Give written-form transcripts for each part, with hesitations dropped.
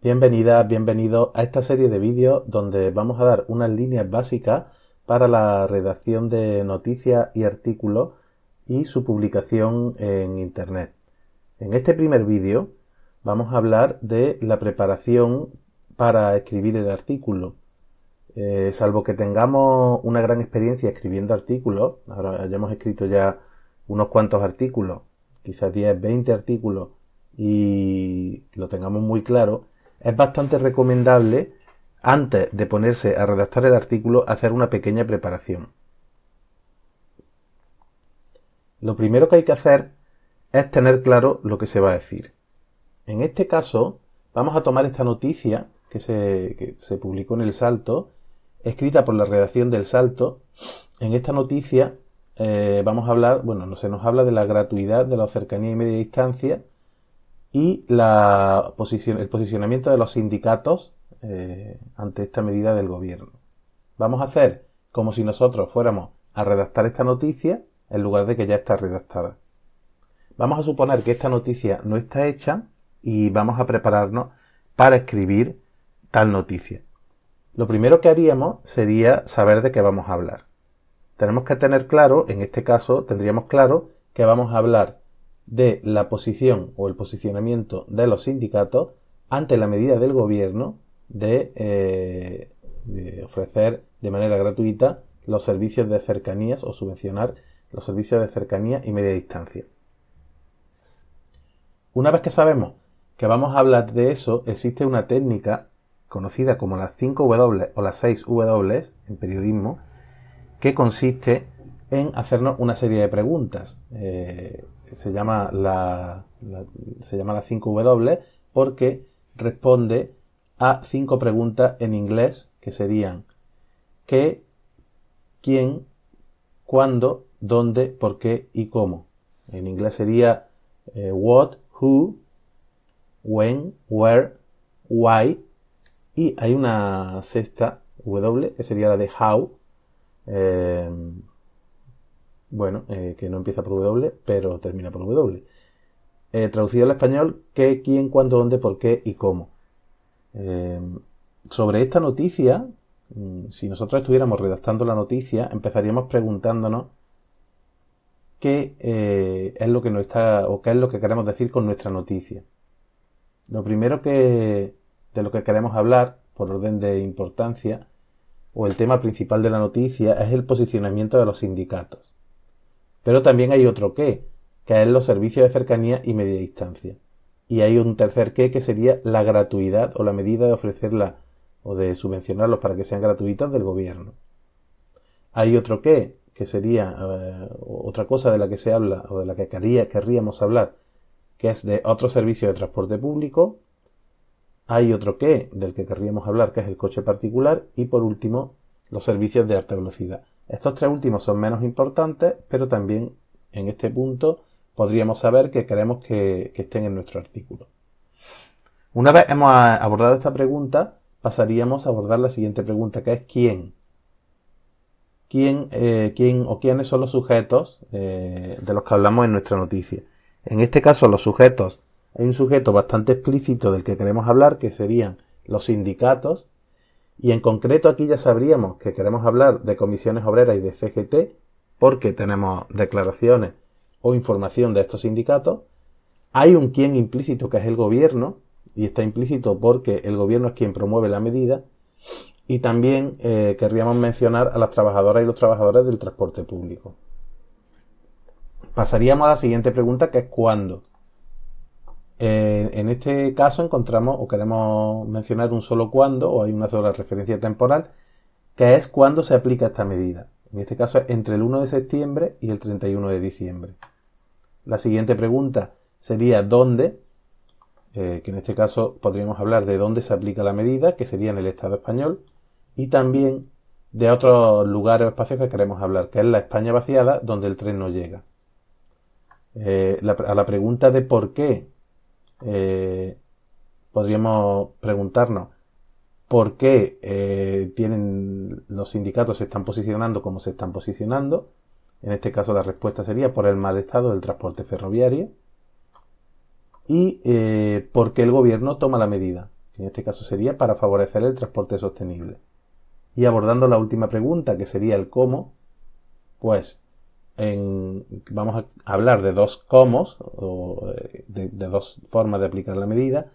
Bienvenidas, bienvenidos a esta serie de vídeos donde vamos a dar unas líneas básicas para la redacción de noticias y artículos y su publicación en Internet. En este primer vídeo vamos a hablar de la preparación para escribir el artículo. Salvo que tengamos una gran experiencia escribiendo artículos, ahora hayamos escrito ya unos cuantos artículos, quizás 10, 20 artículos, y lo tengamos muy claro, es bastante recomendable, antes de ponerse a redactar el artículo, hacer una pequeña preparación. Lo primero que hay que hacer es tener claro lo que se va a decir. En este caso, vamos a tomar esta noticia que se publicó en El Salto, escrita por la redacción del Salto. En esta noticia vamos a hablar, se nos habla de la gratuidad de la cercanía y media distancia y el posicionamiento de los sindicatos ante esta medida del gobierno. Vamos a hacer como si nosotros fuéramos a redactar esta noticia en lugar de que ya está redactada. Vamos a suponer que esta noticia no está hecha y vamos a prepararnos para escribir tal noticia. Lo primero que haríamos sería saber de qué vamos a hablar. Tenemos que tener claro, en este caso tendríamos claro que vamos a hablar de la posición o el posicionamiento de los sindicatos ante la medida del gobierno de ofrecer de manera gratuita los servicios de cercanías o subvencionar los servicios de cercanía y media distancia. Una vez que sabemos que vamos a hablar de eso, existe una técnica conocida como las 5 W o las 6 W en periodismo, que consiste en hacernos una serie de preguntas. Se llama las 5 W porque responde a 5 preguntas en inglés que serían ¿qué?, ¿quién?, ¿cuándo?, ¿dónde?, ¿por qué? Y ¿cómo? En inglés sería what, who, when, where, why. Y hay una sexta W que sería la de how, que no empieza por W, pero termina por W. Traducido al español, qué, quién, cuándo, dónde, por qué y cómo. Sobre esta noticia, si nosotros estuviéramos redactando la noticia, empezaríamos preguntándonos qué es lo que nos está, o qué es lo que queremos decir con nuestra noticia. Lo primero de lo que queremos hablar, por orden de importancia, o el tema principal de la noticia, es el posicionamiento de los sindicatos. Pero también hay otro que es los servicios de cercanía y media distancia. Y hay un tercer que sería la gratuidad o la medida de ofrecerla o de subvencionarlos para que sean gratuitos del gobierno. Hay otro que sería otra cosa de la que se habla o de la que querríamos hablar, que es de otros servicios de transporte público. Hay otro del que querríamos hablar, que es el coche particular. Y por último, los servicios de alta velocidad. Estos tres últimos son menos importantes, pero también en este punto podríamos saber que queremos que estén en nuestro artículo. Una vez hemos abordado esta pregunta, pasaríamos a abordar la siguiente pregunta, que es ¿quién? ¿Quién o quiénes son los sujetos de los que hablamos en nuestra noticia? En este caso, los sujetos, hay un sujeto bastante explícito del que queremos hablar, que serían los sindicatos, y en concreto aquí ya sabríamos que queremos hablar de comisiones obreras y de CGT, porque tenemos declaraciones o información de estos sindicatos. Hay un quién implícito, que es el gobierno, y está implícito porque el gobierno es quien promueve la medida. Y también querríamos mencionar a las trabajadoras y los trabajadores del transporte público. Pasaríamos a la siguiente pregunta, que es ¿cuándo? En este caso encontramos o queremos mencionar un solo cuándo, o hay una sola referencia temporal, que es cuándo se aplica esta medida. En este caso es entre el 1 de septiembre y el 31 de diciembre. La siguiente pregunta sería ¿dónde? Que en este caso podríamos hablar de dónde se aplica la medida, que sería en el Estado español, y también de otros lugares o espacios que queremos hablar, que es la España vaciada, donde el tren no llega. A la pregunta de por qué, podríamos preguntarnos por qué los sindicatos se están posicionando como se están posicionando. En este caso la respuesta sería por el mal estado del transporte ferroviario. Y por qué el gobierno toma la medida, que en este caso sería para favorecer el transporte sostenible. Y abordando la última pregunta, que sería el cómo, pues vamos a hablar de dos cómo, o de dos formas de aplicar la medida.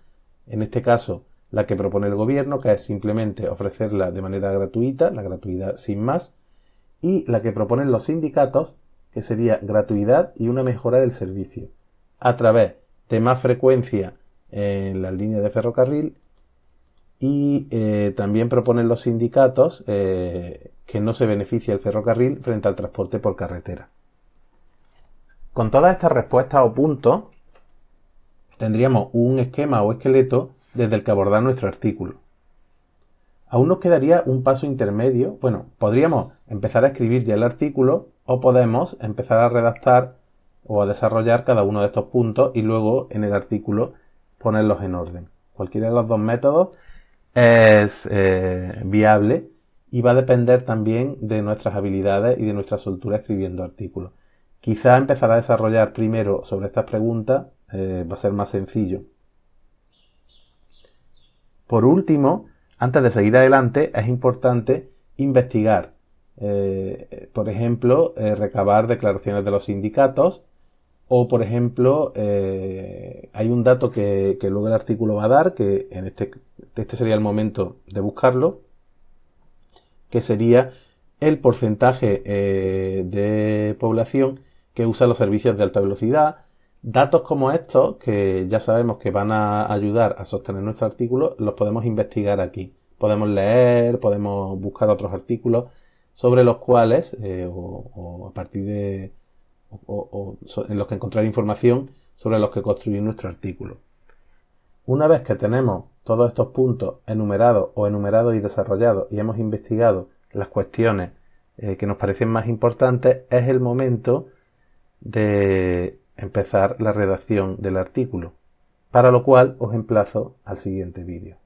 En este caso, la que propone el gobierno, que es simplemente ofrecerla de manera gratuita, la gratuidad sin más, y la que proponen los sindicatos, que sería gratuidad y una mejora del servicio, a través de más frecuencia en las líneas de ferrocarril, y también proponen los sindicatos que no se beneficie el ferrocarril frente al transporte por carretera. Con todas estas respuestas o puntos, tendríamos un esquema o esqueleto desde el que abordar nuestro artículo. Aún nos quedaría un paso intermedio. Bueno, podríamos empezar a escribir ya el artículo o podemos empezar a redactar o a desarrollar cada uno de estos puntos y luego en el artículo ponerlos en orden. Cualquiera de los dos métodos es viable y va a depender también de nuestras habilidades y de nuestra soltura escribiendo artículos. Quizá empezar a desarrollar primero sobre estas preguntas va a ser más sencillo. Por último, antes de seguir adelante, es importante investigar. Por ejemplo, recabar declaraciones de los sindicatos o, por ejemplo, hay un dato que luego el artículo va a dar, que en este sería el momento de buscarlo, que sería el porcentaje de población que usa los servicios de alta velocidad. Datos como estos, que ya sabemos que van a ayudar a sostener nuestro artículo, los podemos investigar aquí. Podemos leer, podemos buscar otros artículos sobre los cuales, o a partir de, en los que encontrar información sobre los que construir nuestro artículo. Una vez que tenemos todos estos puntos enumerados y desarrollados y hemos investigado las cuestiones que nos parecen más importantes, es el momento de empezar la redacción del artículo, para lo cual os emplazo al siguiente vídeo.